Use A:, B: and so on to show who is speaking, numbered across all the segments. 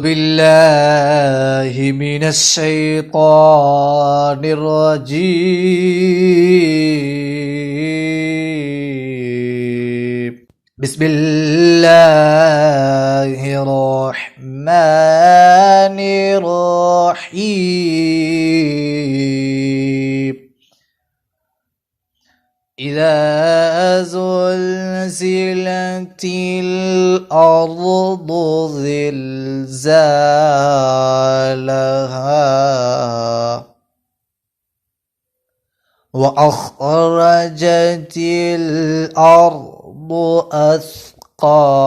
A: بالله من الشيطان الرجيم بسم الله الرحمن الرحيم إذا زلزلت الأرض زلزالها وأخرجت الأرض أثقالها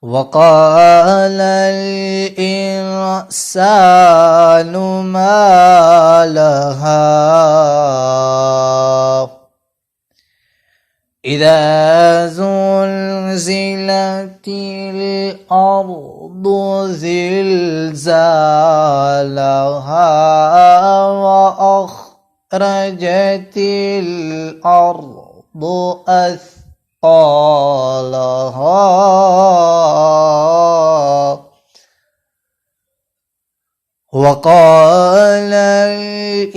A: وقال الإنسان ما لها إذا زلزلت الأرض زلزالها وأخرجت الأرض أثقالها وقال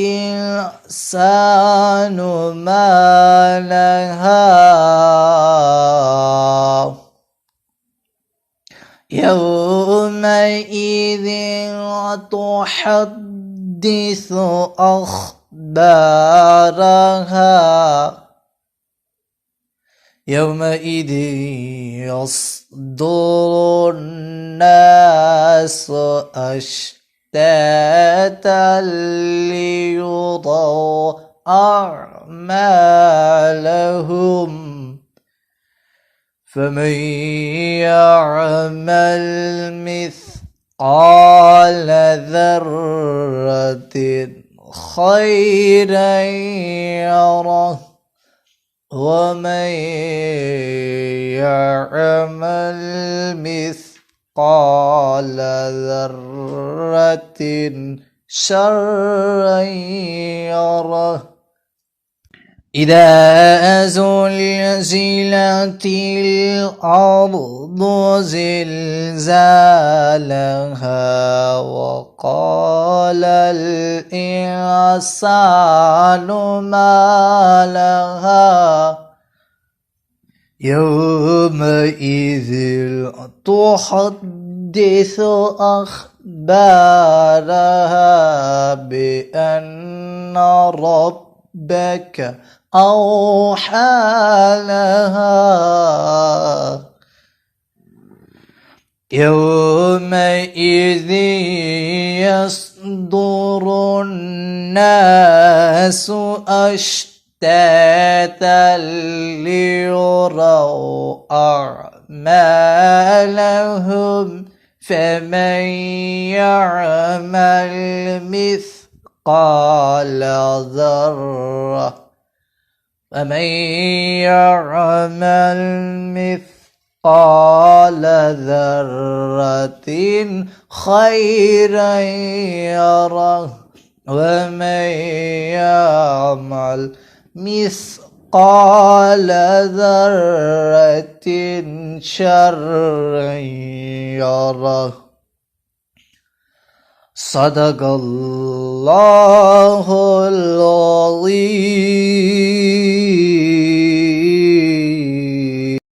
A: الإنسان ما لها يومئذ تحدث أخبارها يومئذ يصدر الناس أشتاتا ليروا أعمالهم فمن يعمل مثقال ذرة خيرا يره ومن يعمل مثقال ذرة شرا يره إذا زلزلت الأرض زلزالها وقال الإنسان ما لها يومئذ تحدث أخبارها بأن ربك أوحى لها يومئذ يصدر الناس أشتاتا ليروا أعمالهم فمن يعمل مثقال ذرة فمن يعمل مثقال ذرة خيرا يره ومن يعمل مثقال ذرة شرا يره صدق الله العظيم.